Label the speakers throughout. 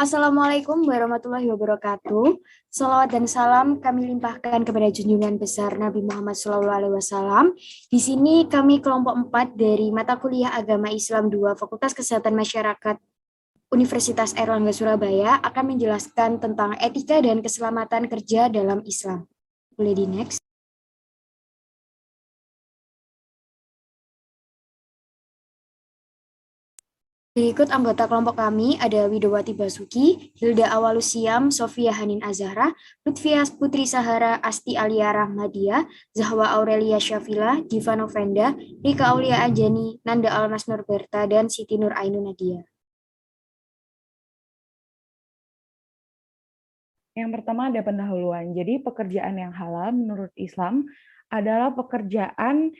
Speaker 1: Assalamualaikum warahmatullahi wabarakatuh. Salawat dan salam kami limpahkan kepada junjungan besar Nabi Muhammad SAW. Di sini kami kelompok 4 dari mata kuliah Agama Islam 2 Fakultas Kesehatan Masyarakat Universitas Airlangga Surabaya akan menjelaskan tentang etika dan keselamatan kerja dalam Islam. Boleh di next. Berikut anggota kelompok kami ada Widowati Basuki, Hilda Awalusiam, Sofia Hanin Azahra, Lutfia Putri Sahara, Asti Alia Rahmadia, Zahwa Aurelia Syafila, Diva Novenda, Rika Aulia Ajani, Nanda Almas Norberta, dan Siti Nur Ainun Nadia.
Speaker 2: Yang pertama ada pendahuluan. Jadi pekerjaan yang halal menurut Islam adalah pekerjaan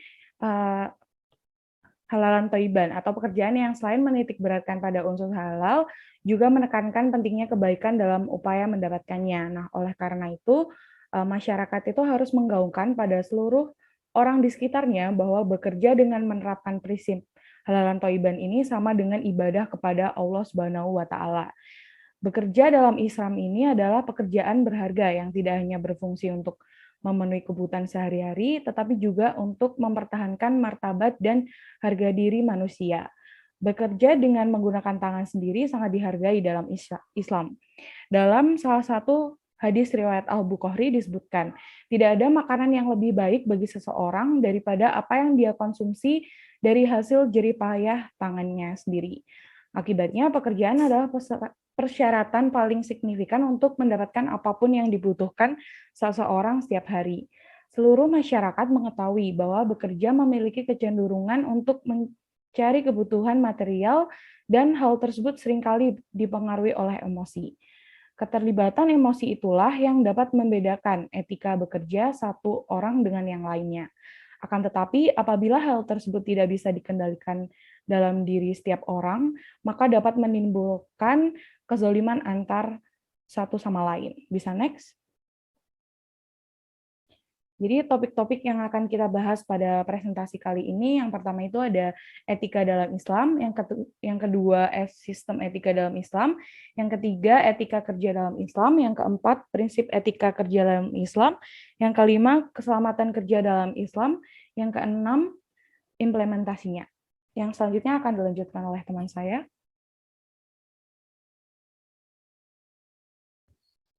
Speaker 2: halalan thayyiban atau pekerjaan yang selain menitik beratkan pada unsur halal, juga menekankan pentingnya kebaikan dalam upaya mendapatkannya. Nah, oleh karena itu, masyarakat itu harus menggaungkan pada seluruh orang di sekitarnya bahwa bekerja dengan menerapkan prinsip halalan thayyiban ini sama dengan ibadah kepada Allah Subhanahu wa Ta'ala. Bekerja dalam Islam ini adalah pekerjaan berharga yang tidak hanya berfungsi untuk memenuhi kebutuhan sehari-hari, tetapi juga untuk mempertahankan martabat dan harga diri manusia. Bekerja dengan menggunakan tangan sendiri sangat dihargai dalam Islam. Dalam salah satu hadis riwayat Al-Bukhari disebutkan, tidak ada makanan yang lebih baik bagi seseorang daripada apa yang dia konsumsi dari hasil jerih payah tangannya sendiri. Akibatnya, pekerjaan adalah persyaratan paling signifikan untuk mendapatkan apapun yang dibutuhkan seseorang setiap hari. Seluruh masyarakat mengetahui bahwa bekerja memiliki kecenderungan untuk mencari kebutuhan material dan hal tersebut seringkali dipengaruhi oleh emosi. Keterlibatan emosi itulah yang dapat membedakan etika bekerja satu orang dengan yang lainnya. Akan tetapi, apabila hal tersebut tidak bisa dikendalikan dalam diri setiap orang, maka dapat menimbulkan kezaliman antar satu sama lain. Bisa next? Jadi topik-topik yang akan kita bahas pada presentasi kali ini, yang pertama itu ada etika dalam Islam, yang kedua sistem etika dalam Islam, yang ketiga etika kerja dalam Islam, yang keempat prinsip etika kerja dalam Islam, yang kelima keselamatan kerja dalam Islam, yang keenam implementasinya. Yang selanjutnya akan dilanjutkan oleh teman saya.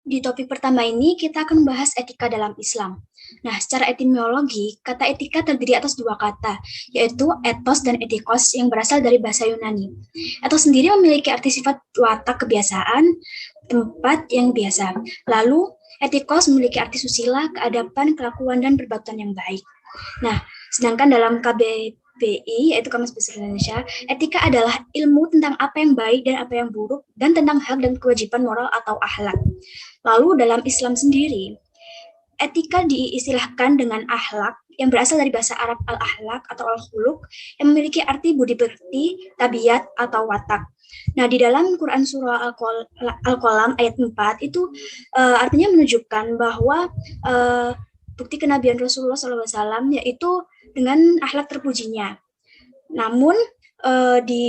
Speaker 3: Di topik pertama ini, kita akan membahas etika dalam Islam. Nah, secara etimologi, kata etika terdiri atas dua kata, yaitu ethos dan etikos yang berasal dari bahasa Yunani. Ethos sendiri memiliki arti sifat watak kebiasaan, tempat yang biasa. Lalu, etikos memiliki arti susila, keadaban, kelakuan, dan perbuatan yang baik. Nah, sedangkan dalam KBBI, yaitu Kamus Besar Indonesia, etika adalah ilmu tentang apa yang baik dan apa yang buruk, dan tentang hak dan kewajiban moral atau akhlak. Lalu dalam Islam sendiri, etika diistilahkan dengan akhlak yang berasal dari bahasa Arab al-akhlak atau al-khuluq yang memiliki arti budi pekerti, tabiat atau watak. Nah, di dalam Quran surah Al-Qalam ayat 4 itu artinya menunjukkan bahwa bukti kenabian Rasulullah SAW yaitu dengan akhlak terpujinya. Namun di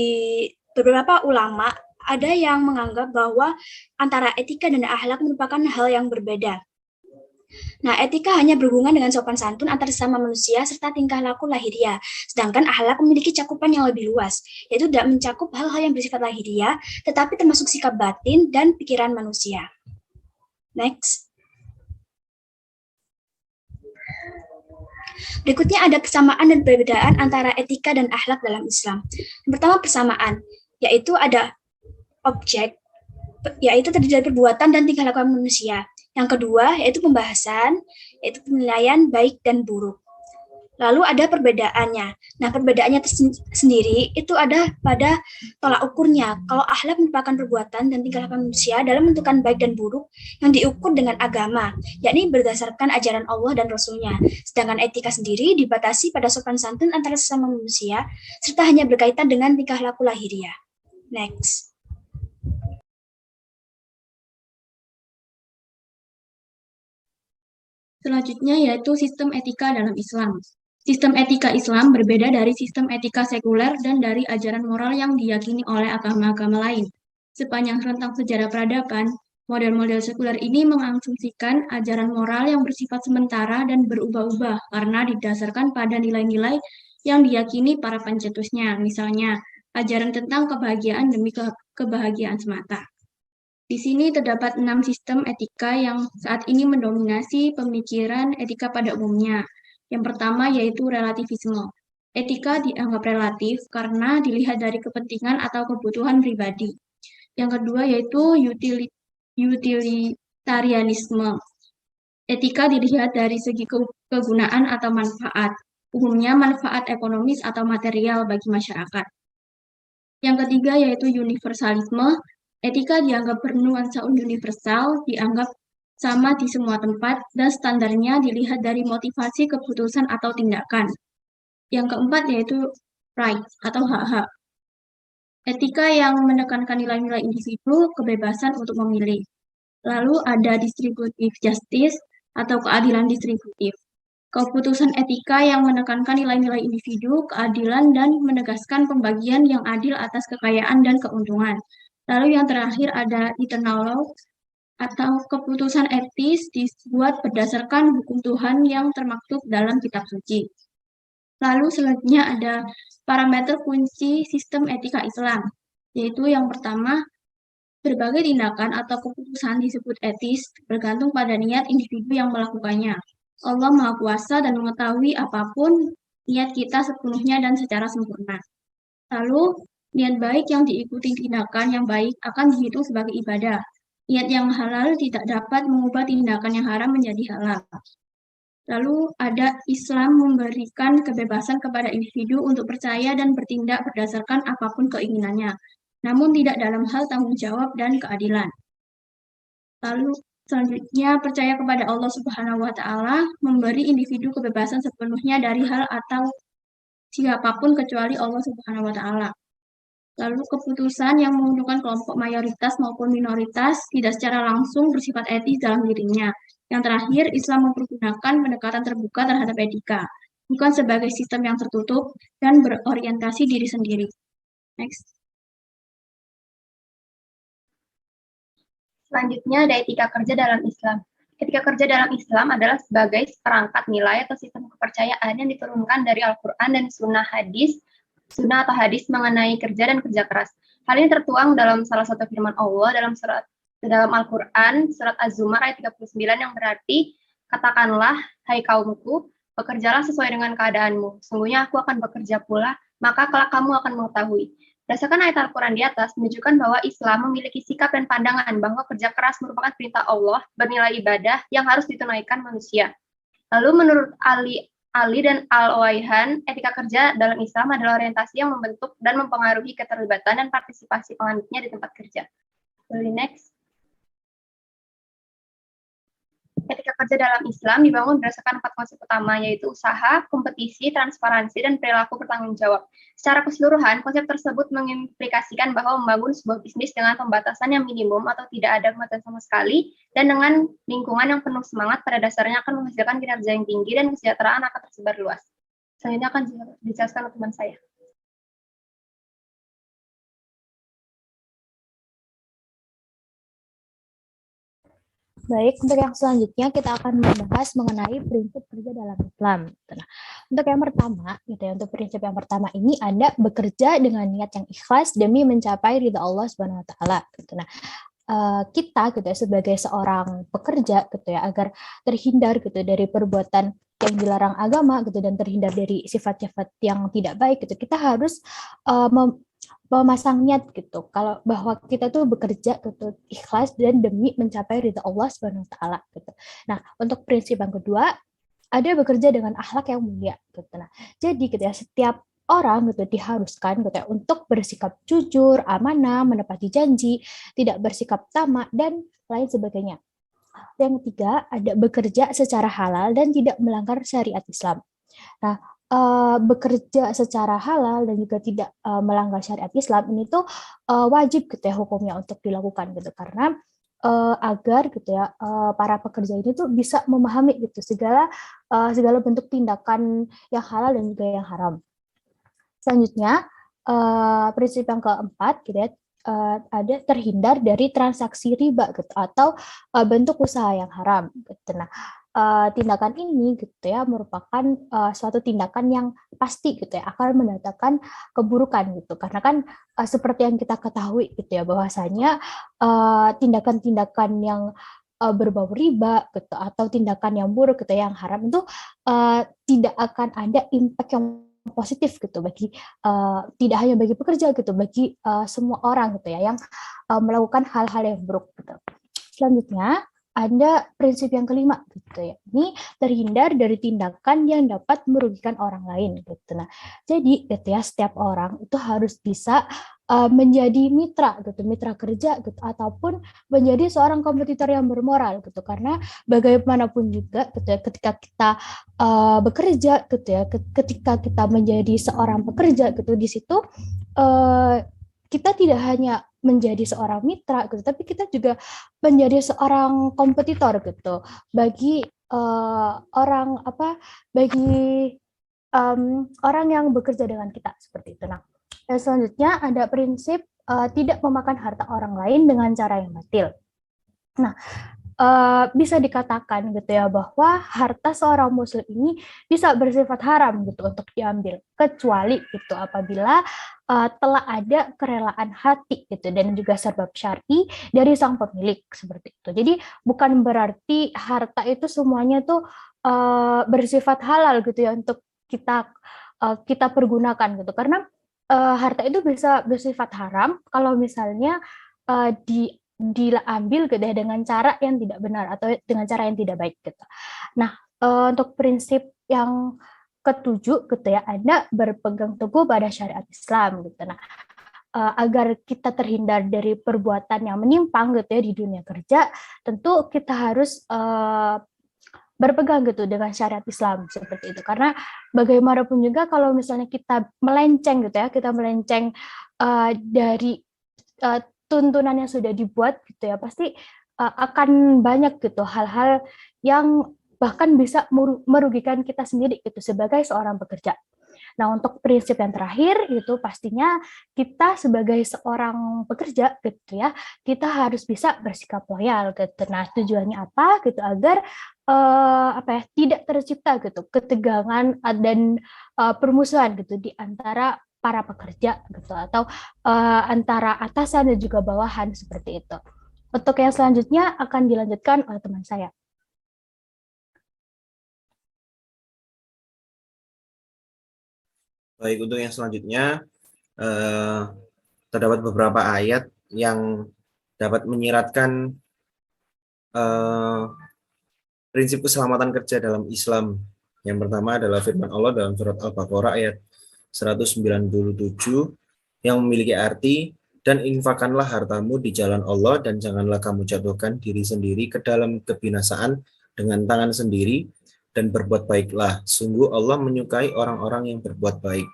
Speaker 3: beberapa ulama ada yang menganggap bahwa antara etika dan akhlak merupakan hal yang berbeda. Nah, etika hanya berhubungan dengan sopan santun antar sesama manusia serta tingkah laku lahiriah. Sedangkan akhlak memiliki cakupan yang lebih luas, yaitu tidak mencakup hal-hal yang bersifat lahiriah, tetapi termasuk sikap batin dan pikiran manusia. Next. Berikutnya ada persamaan dan perbedaan antara etika dan akhlak dalam Islam. Yang pertama persamaan, yaitu ada objek, yaitu terdiri dari perbuatan dan tingkah laku manusia. Yang kedua, yaitu pembahasan, yaitu penilaian baik dan buruk. Lalu ada perbedaannya. Nah, perbedaannya sendiri itu ada pada tolak ukurnya. Kalau akhlak merupakan perbuatan dan tingkah laku manusia dalam menentukan baik dan buruk yang diukur dengan agama, yakni berdasarkan ajaran Allah dan Rasul-Nya. Sedangkan etika sendiri dibatasi pada sopan santun antara sesama manusia, serta hanya berkaitan dengan tingkah laku lahiriah. Next.
Speaker 4: Selanjutnya yaitu sistem etika dalam Islam. Sistem etika Islam berbeda dari sistem etika sekuler dan dari ajaran moral yang diyakini oleh agama-agama lain. Sepanjang rentang sejarah peradaban, model-model sekuler ini mengasumsikan ajaran moral yang bersifat sementara dan berubah-ubah karena didasarkan pada nilai-nilai yang diyakini para pencetusnya, misalnya ajaran tentang kebahagiaan demi kebahagiaan semata. Di sini terdapat 6 sistem etika yang saat ini mendominasi pemikiran etika pada umumnya. Yang pertama yaitu relativisme. Etika dianggap relatif karena dilihat dari kepentingan atau kebutuhan pribadi. Yang kedua yaitu utilitarianisme. Etika dilihat dari segi kegunaan atau manfaat, umumnya manfaat ekonomis atau material bagi masyarakat. Yang ketiga yaitu universalisme. Etika dianggap bernuansa universal, dianggap sama di semua tempat, dan standarnya dilihat dari motivasi keputusan atau tindakan. Yang keempat yaitu right atau hak-hak. Etika yang menekankan nilai-nilai individu, kebebasan untuk memilih. Lalu ada distributive justice atau keadilan distributif. Keputusan etika yang menekankan nilai-nilai individu, keadilan, dan menegaskan pembagian yang adil atas kekayaan dan keuntungan. Lalu yang terakhir ada eternal law atau keputusan etis dibuat berdasarkan hukum Tuhan yang termaktub dalam kitab suci. Lalu selanjutnya ada parameter kunci sistem etika Islam, yaitu yang pertama, berbagai tindakan atau keputusan disebut etis bergantung pada niat individu yang melakukannya. Allah Maha Kuasa dan mengetahui apapun niat kita sepenuhnya dan secara sempurna. Lalu, niat baik yang diikuti tindakan yang baik akan dihitung sebagai ibadah. Niat yang halal tidak dapat mengubah tindakan yang haram menjadi halal. Lalu ada Islam memberikan kebebasan kepada individu untuk percaya dan bertindak berdasarkan apapun keinginannya, namun tidak dalam hal tanggung jawab dan keadilan. Lalu selanjutnya percaya kepada Allah Subhanahu wa Ta'ala memberi individu kebebasan sepenuhnya dari hal atau siapapun kecuali Allah Subhanahu wa Ta'ala. Lalu keputusan yang menguntungkan kelompok mayoritas maupun minoritas tidak secara langsung bersifat etis dalam dirinya. Yang terakhir, Islam mempergunakan pendekatan terbuka terhadap etika, bukan sebagai sistem yang tertutup dan berorientasi diri sendiri. Next.
Speaker 5: Selanjutnya ada etika kerja dalam Islam. Etika kerja dalam Islam adalah sebagai perangkat nilai atau sistem kepercayaan yang diturunkan dari Al-Quran dan sunnah atau hadis mengenai kerja dan kerja keras. Hal ini tertuang dalam salah satu firman Allah dalam Al-Quran, surat Az-Zumar ayat 39 yang berarti, katakanlah, hai kaumku, bekerjalah sesuai dengan keadaanmu. Sungguhnya aku akan bekerja pula, maka kelak kamu akan mengetahui. Berdasarkan ayat Al-Quran di atas, menunjukkan bahwa Islam memiliki sikap dan pandangan bahwa kerja keras merupakan perintah Allah bernilai ibadah yang harus ditunaikan manusia. Lalu menurut Ali dan Al-Waihan, etika kerja dalam Islam adalah orientasi yang membentuk dan mempengaruhi keterlibatan dan partisipasi penganutnya di tempat kerja. Next. Etika kerja dalam Islam dibangun berdasarkan 4 konsep utama, yaitu usaha, kompetisi, transparansi, dan perilaku bertanggung jawab. Secara keseluruhan, konsep tersebut mengimplikasikan bahwa membangun sebuah bisnis dengan pembatasan yang minimum atau tidak ada pembatasan sama sekali, dan dengan lingkungan yang penuh semangat pada dasarnya akan menghasilkan kinerja yang tinggi dan kesejahteraan akan tersebar luas. Selanjutnya akan dijelaskan oleh teman saya.
Speaker 1: Baik, untuk yang selanjutnya kita akan membahas mengenai prinsip kerja dalam Islam. Nah, untuk yang pertama, untuk prinsip yang pertama ini ada bekerja dengan niat yang ikhlas demi mencapai ridha Allah Subhanahu Wa Taala. Nah, kita sebagai seorang pekerja agar terhindar dari perbuatan yang dilarang agama dan terhindar dari sifat-sifat yang tidak baik kita harus memasang niat kalau bahwa kita tuh bekerja ikhlas dan demi mencapai ridha Allah Subhanahu wa taala Nah, untuk prinsip yang kedua ada bekerja dengan akhlak yang mulia Nah, jadi setiap orang diharuskan untuk bersikap jujur, amanah, menepati janji, tidak bersikap tamak dan lain sebagainya. Yang ketiga ada bekerja secara halal dan tidak melanggar syariat Islam. Nah, bekerja secara halal dan juga tidak melanggar syariat Islam ini tuh wajib hukumnya untuk dilakukan karena agar para pekerja ini tuh bisa memahami segala bentuk tindakan yang halal dan juga yang haram. Selanjutnya prinsip yang keempat
Speaker 6: ada terhindar dari transaksi riba gitu atau bentuk usaha yang haram gitu. Nah, tindakan ini gitu ya merupakan suatu tindakan yang pasti gitu ya akan mendatangkan keburukan gitu, karena kan seperti yang kita ketahui gitu ya bahwasanya tindakan-tindakan yang berbau riba gitu atau tindakan yang buruk gitu yang haram itu tidak akan ada impact yang positif gitu bagi tidak hanya bagi pekerja gitu, bagi semua orang gitu ya yang melakukan hal-hal yang buruk gitu. Selanjutnya ada prinsip yang kelima gitu ya. Ini terhindar dari tindakan yang dapat merugikan orang lain gitu. Nah, jadi gitu ya setiap orang itu harus bisa menjadi mitra gitu, mitra kerja gitu ataupun menjadi seorang kompetitor yang bermoral gitu, karena bagaimanapun juga gitu ya ketika kita bekerja gitu ya, ketika kita menjadi seorang pekerja gitu di situ kita tidak hanya menjadi seorang mitra gitu, tapi kita juga menjadi seorang kompetitor gitu bagi bagi orang yang bekerja dengan kita seperti itu. Nah, selanjutnya ada prinsip tidak memakan harta orang lain dengan cara yang batil. Nah, bisa dikatakan gitu ya bahwa harta seorang muslim ini bisa bersifat haram gitu untuk diambil, kecuali gitu apabila telah ada kerelaan hati gitu dan juga sebab syar'i dari sang pemilik seperti itu. Jadi bukan berarti harta itu semuanya tuh bersifat halal gitu ya untuk kita pergunakan gitu, karena harta itu bisa bersifat haram kalau misalnya diambil gitu ya dengan cara yang tidak benar atau dengan cara yang tidak baik gitu. Nah, untuk prinsip yang ketujuh gitu ya, ada berpegang teguh pada syariat Islam gitu. Nah, agar kita terhindar dari perbuatan yang menyimpang gitu ya di dunia kerja, tentu kita harus berpegang gitu dengan syariat Islam seperti itu, karena bagaimanapun juga kalau misalnya kita melenceng gitu ya, kita melenceng dari tuntunan yang sudah dibuat gitu ya, pasti akan banyak gitu hal-hal yang bahkan bisa merugikan kita sendiri gitu sebagai seorang pekerja. Nah, untuk prinsip yang terakhir itu pastinya kita sebagai seorang pekerja gitu ya, kita harus bisa bersikap loyal gitu. Nah, tujuannya apa gitu agar tidak tercipta gitu ketegangan dan permusuhan gitu di antara para pekerja gitu atau antara atasan dan juga bawahan seperti itu. Untuk yang selanjutnya akan dilanjutkan oleh teman saya.
Speaker 7: Baik, untuk yang selanjutnya terdapat beberapa ayat yang dapat menyiratkan prinsip keselamatan kerja dalam Islam. Yang pertama adalah firman Allah dalam surat Al-Baqarah ayat 197 yang memiliki arti, dan infakkanlah hartamu di jalan Allah dan janganlah kamu jatuhkan diri sendiri ke dalam kebinasaan dengan tangan sendiri, dan berbuat baiklah. Sungguh Allah menyukai orang-orang yang berbuat baik.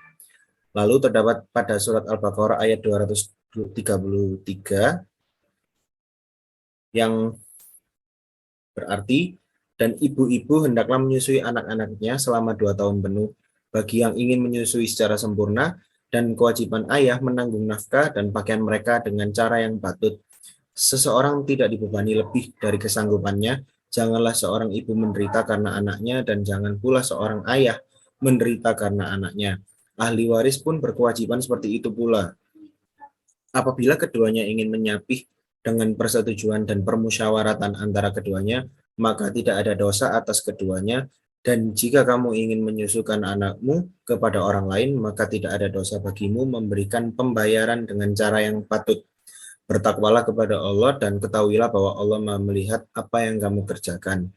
Speaker 7: Lalu terdapat pada surat Al-Baqarah ayat 233 yang berarti, dan ibu-ibu hendaklah menyusui anak-anaknya selama 2 tahun penuh, bagi yang ingin menyusui secara sempurna, dan kewajiban ayah menanggung nafkah dan pakaian mereka dengan cara yang patut. Seseorang tidak dibebani lebih dari kesanggupannya. Janganlah seorang ibu menderita karena anaknya, dan jangan pula seorang ayah menderita karena anaknya. Ahli waris pun berkewajiban seperti itu pula. Apabila keduanya ingin menyapih dengan persetujuan dan permusyawaratan antara keduanya, maka tidak ada dosa atas keduanya. Dan jika kamu ingin menyusukan anakmu kepada orang lain, maka tidak ada dosa bagimu memberikan pembayaran dengan cara yang patut. Bertakwalah kepada Allah dan ketahuilah bahwa Allah melihat apa yang kamu kerjakan.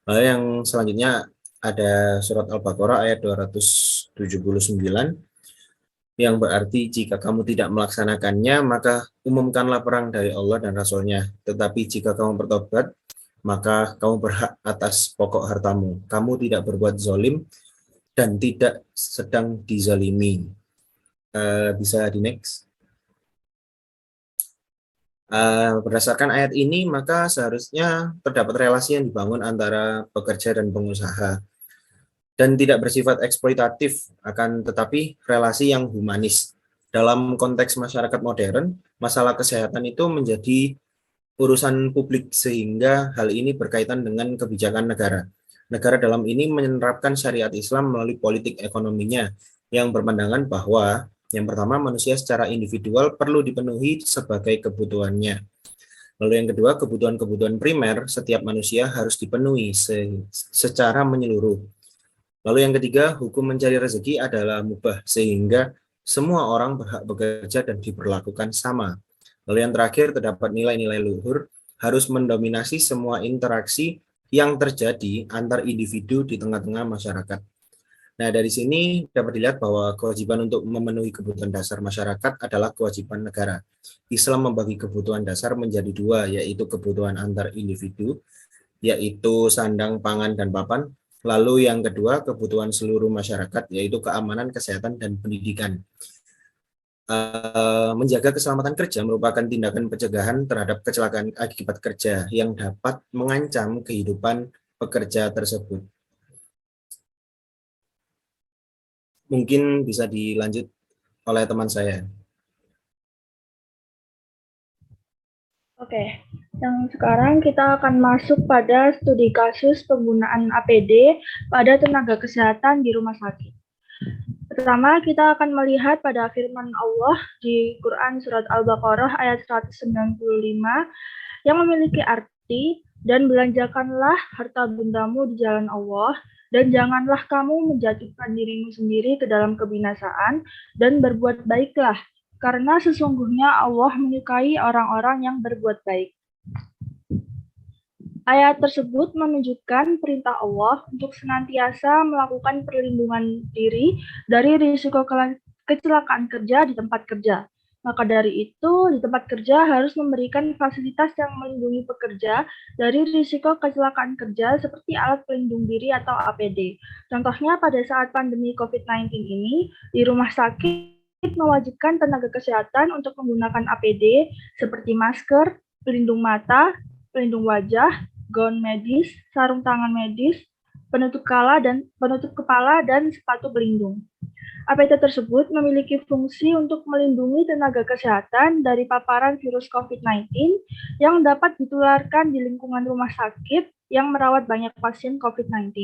Speaker 7: Lalu yang selanjutnya ada surat Al-Baqarah ayat 279 yang berarti, jika kamu tidak melaksanakannya, maka umumkanlah perang dari Allah dan Rasul-Nya. Tetapi jika kamu bertobat, maka kamu berhak atas pokok hartamu. Kamu tidak berbuat zalim dan tidak sedang dizalimi. Bisa di next. Berdasarkan ayat ini, maka seharusnya terdapat relasi yang dibangun antara pekerja dan pengusaha, dan tidak bersifat eksploitatif, akan tetapi relasi yang humanis. dalam konteks masyarakat modern, masalah kesehatan itu menjadi urusan publik sehingga hal ini berkaitan dengan kebijakan negara. Negara dalam ini menerapkan syariat Islam melalui politik ekonominya yang berpandangan bahwa yang pertama manusia secara individual perlu dipenuhi sebagai kebutuhannya. Lalu yang kedua, kebutuhan-kebutuhan primer setiap manusia harus dipenuhi secara menyeluruh. Lalu yang ketiga, hukum mencari rezeki adalah mubah sehingga semua orang berhak bekerja dan diperlakukan sama. Lalu yang terakhir, terdapat nilai-nilai luhur harus mendominasi semua interaksi yang terjadi antar individu di tengah-tengah masyarakat. Nah, dari sini dapat dilihat bahwa kewajiban untuk memenuhi kebutuhan dasar masyarakat adalah kewajiban negara. Islam membagi kebutuhan dasar menjadi dua, yaitu kebutuhan antar individu, yaitu sandang, pangan, dan papan. Lalu yang kedua, kebutuhan seluruh masyarakat, yaitu keamanan, kesehatan, dan pendidikan. Menjaga keselamatan kerja merupakan tindakan pencegahan terhadap kecelakaan akibat kerja yang dapat mengancam kehidupan pekerja tersebut. Mungkin bisa dilanjut oleh teman saya.
Speaker 8: Oke, yang sekarang kita akan masuk pada studi kasus penggunaan APD pada tenaga kesehatan di rumah sakit. Pertama, kita akan melihat pada firman Allah di Quran Surat Al-Baqarah ayat 195 yang memiliki arti, dan belanjakanlah harta bendamu di jalan Allah, dan janganlah kamu menjatuhkan dirimu sendiri ke dalam kebinasaan, dan berbuat baiklah, karena sesungguhnya Allah menyukai orang-orang yang berbuat baik. Ayat tersebut menunjukkan perintah Allah untuk senantiasa melakukan perlindungan diri dari risiko kecelakaan kerja di tempat kerja. Maka dari itu, di tempat kerja harus memberikan fasilitas yang melindungi pekerja dari risiko kecelakaan kerja seperti alat pelindung diri atau APD. Contohnya pada saat pandemi COVID-19 ini, di rumah sakit mewajibkan tenaga kesehatan untuk menggunakan APD seperti masker, pelindung mata, pelindung wajah, gaun medis, sarung tangan medis, penutup kepala, dan sepatu pelindung. APD tersebut memiliki fungsi untuk melindungi tenaga kesehatan dari paparan virus COVID-19 yang dapat ditularkan di lingkungan rumah sakit yang merawat banyak pasien COVID-19.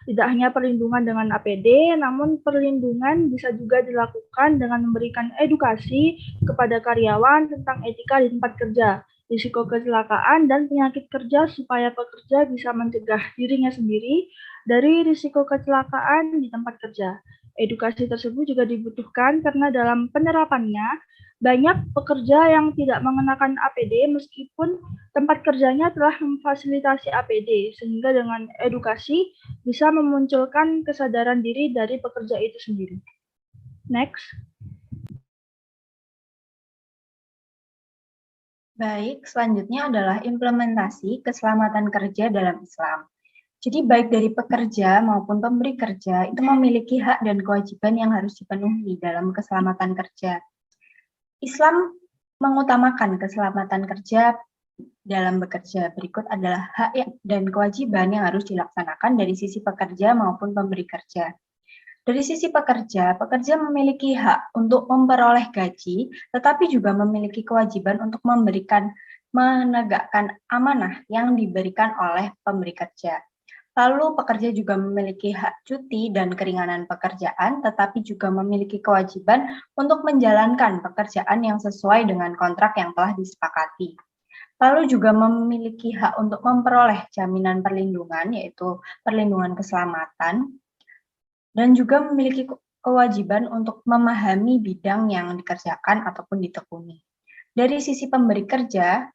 Speaker 8: Tidak hanya perlindungan dengan APD, namun perlindungan bisa juga dilakukan dengan memberikan edukasi kepada karyawan tentang etika di tempat kerja, risiko kecelakaan, dan penyakit kerja supaya pekerja bisa mencegah dirinya sendiri dari risiko kecelakaan di tempat kerja. Edukasi tersebut juga dibutuhkan karena dalam penerapannya banyak pekerja yang tidak mengenakan APD meskipun tempat kerjanya telah memfasilitasi APD, sehingga dengan edukasi bisa memunculkan kesadaran diri dari pekerja itu sendiri. Next.
Speaker 9: Baik, selanjutnya adalah implementasi keselamatan kerja dalam Islam. Jadi baik dari pekerja maupun pemberi kerja itu memiliki hak dan kewajiban yang harus dipenuhi dalam keselamatan kerja. Islam mengutamakan keselamatan kerja dalam bekerja. Berikut adalah hak dan kewajiban yang harus dilaksanakan dari sisi pekerja maupun pemberi kerja. Dari sisi pekerja, pekerja memiliki hak untuk memperoleh gaji, tetapi juga memiliki kewajiban untuk menegakkan amanah yang diberikan oleh pemberi kerja. Lalu pekerja juga memiliki hak cuti dan keringanan pekerjaan, tetapi juga memiliki kewajiban untuk menjalankan pekerjaan yang sesuai dengan kontrak yang telah disepakati. Lalu juga memiliki hak untuk memperoleh jaminan perlindungan, yaitu perlindungan keselamatan, dan juga memiliki kewajiban untuk memahami bidang yang dikerjakan ataupun ditekuni. Dari sisi pemberi kerja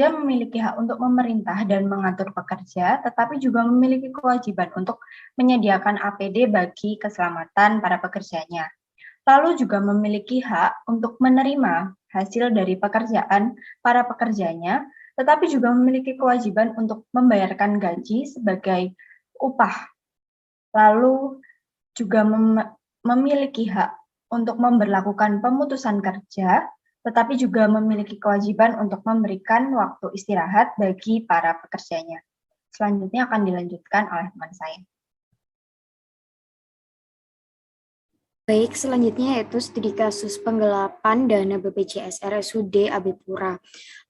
Speaker 9: memiliki hak untuk memerintah dan mengatur pekerja, tetapi juga memiliki kewajiban untuk menyediakan APD bagi keselamatan para pekerjanya. Lalu juga memiliki hak untuk menerima hasil dari pekerjaan para pekerjanya, tetapi juga memiliki kewajiban untuk membayarkan gaji sebagai upah. Lalu juga memiliki hak untuk memberlakukan pemutusan kerja, tetapi juga memiliki kewajiban untuk memberikan waktu istirahat bagi para pekerjanya. Selanjutnya akan dilanjutkan oleh teman saya.
Speaker 1: Baik, selanjutnya yaitu studi kasus penggelapan dana BPJS RSUD AB Pura.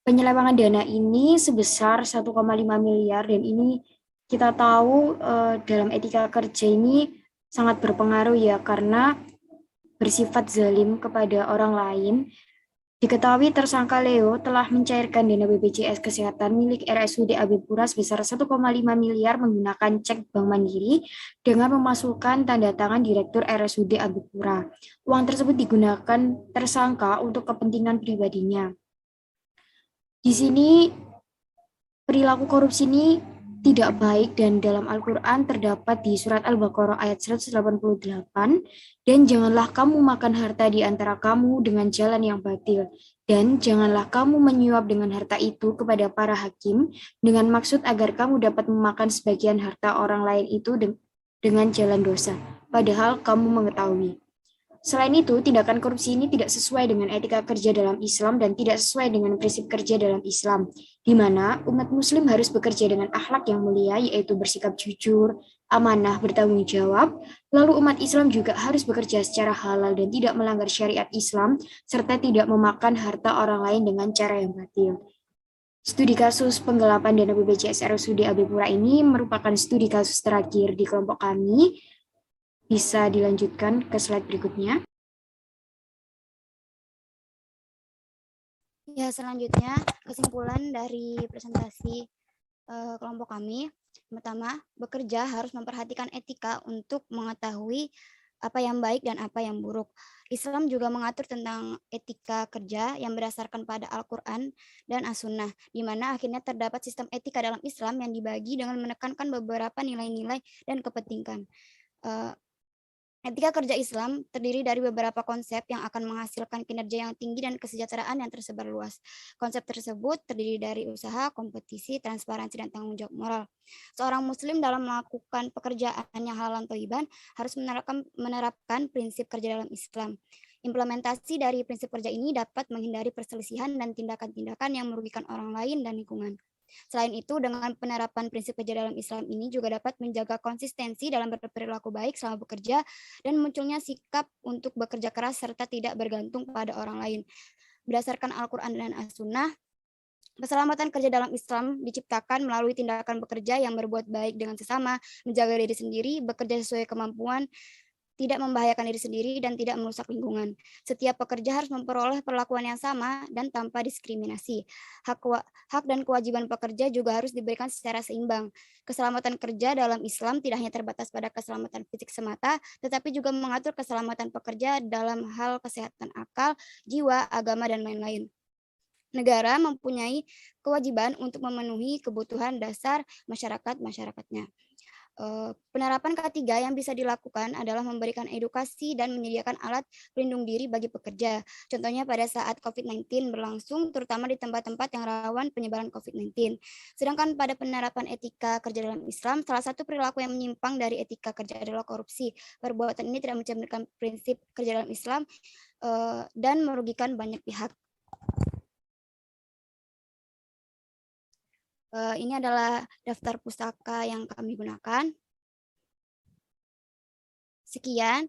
Speaker 1: Penyelewengan dana ini sebesar 1,5 miliar dan ini kita tahu dalam etika kerja ini sangat berpengaruh ya karena bersifat zalim kepada orang lain. Diketahui tersangka Leo telah mencairkan dana BPJS Kesehatan milik RSUD AB Pura sebesar 1,5 miliar menggunakan cek Bank Mandiri dengan memasukkan tanda tangan Direktur RSUD AB Pura. Uang tersebut digunakan tersangka untuk kepentingan pribadinya. Di sini perilaku korupsi ini tidak baik dan dalam Al-Quran terdapat di surat Al-Baqarah ayat 188, dan janganlah kamu makan harta di antara kamu dengan jalan yang batil, dan janganlah kamu menyuap dengan harta itu kepada para hakim dengan maksud agar kamu dapat memakan sebagian harta orang lain itu dengan jalan dosa, padahal kamu mengetahui. Selain itu, tindakan korupsi ini tidak sesuai dengan etika kerja dalam Islam dan tidak sesuai dengan prinsip kerja dalam Islam, di mana umat muslim harus bekerja dengan akhlak yang mulia, yaitu bersikap jujur, amanah, bertanggung jawab. Lalu umat Islam juga harus bekerja secara halal dan tidak melanggar syariat Islam, serta tidak memakan harta orang lain dengan cara yang batil. Studi kasus penggelapan dana BPJS RSUD AB Pura ini merupakan studi kasus terakhir di kelompok kami. Bisa dilanjutkan ke slide berikutnya.
Speaker 10: Ya, selanjutnya kesimpulan dari presentasi kelompok kami. Pertama, bekerja harus memperhatikan etika untuk mengetahui apa yang baik dan apa yang buruk. Islam juga mengatur tentang etika kerja yang berdasarkan pada Al-Quran dan As-Sunnah, di mana akhirnya terdapat sistem etika dalam Islam yang dibagi dengan menekankan beberapa nilai-nilai dan kepentingan. Etika kerja Islam terdiri dari beberapa konsep yang akan menghasilkan kinerja yang tinggi dan kesejahteraan yang tersebar luas. Konsep tersebut terdiri dari usaha, kompetisi, transparansi, dan tanggung jawab moral. Seorang muslim dalam melakukan pekerjaannya halalan thayyiban harus menerapkan prinsip kerja dalam Islam. Implementasi dari prinsip kerja ini dapat menghindari perselisihan dan tindakan-tindakan yang merugikan orang lain dan lingkungan. Selain itu, dengan penerapan prinsip kerja dalam Islam ini juga dapat menjaga konsistensi dalam berperilaku baik selama bekerja dan munculnya sikap untuk bekerja keras serta tidak bergantung pada orang lain. Berdasarkan Al-Quran dan As-Sunnah, keselamatan kerja dalam Islam diciptakan melalui tindakan bekerja yang berbuat baik dengan sesama, menjaga diri sendiri, bekerja sesuai kemampuan, tidak membahayakan diri sendiri, dan tidak merusak lingkungan. Setiap pekerja harus memperoleh perlakuan yang sama dan tanpa diskriminasi. Hak dan kewajiban pekerja juga harus diberikan secara seimbang. Keselamatan kerja dalam Islam tidak hanya terbatas pada keselamatan fisik semata, tetapi juga mengatur keselamatan pekerja dalam hal kesehatan akal, jiwa, agama, dan lain-lain. Negara mempunyai kewajiban untuk memenuhi kebutuhan dasar masyarakatnya. Penerapan ketiga yang bisa dilakukan adalah memberikan edukasi dan menyediakan alat pelindung diri bagi pekerja. Contohnya pada saat COVID-19 berlangsung, terutama di tempat-tempat yang rawan penyebaran COVID-19. Sedangkan pada penerapan etika kerja dalam Islam, salah satu perilaku yang menyimpang dari etika kerja adalah korupsi. Perbuatan ini tidak mencerminkan prinsip kerja dalam Islam dan merugikan banyak pihak. Ini adalah daftar pustaka yang kami gunakan. Sekian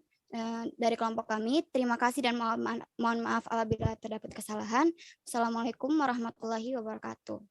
Speaker 10: dari kelompok kami. Terima kasih dan mohon maaf apabila terdapat kesalahan. Assalamualaikum warahmatullahi wabarakatuh.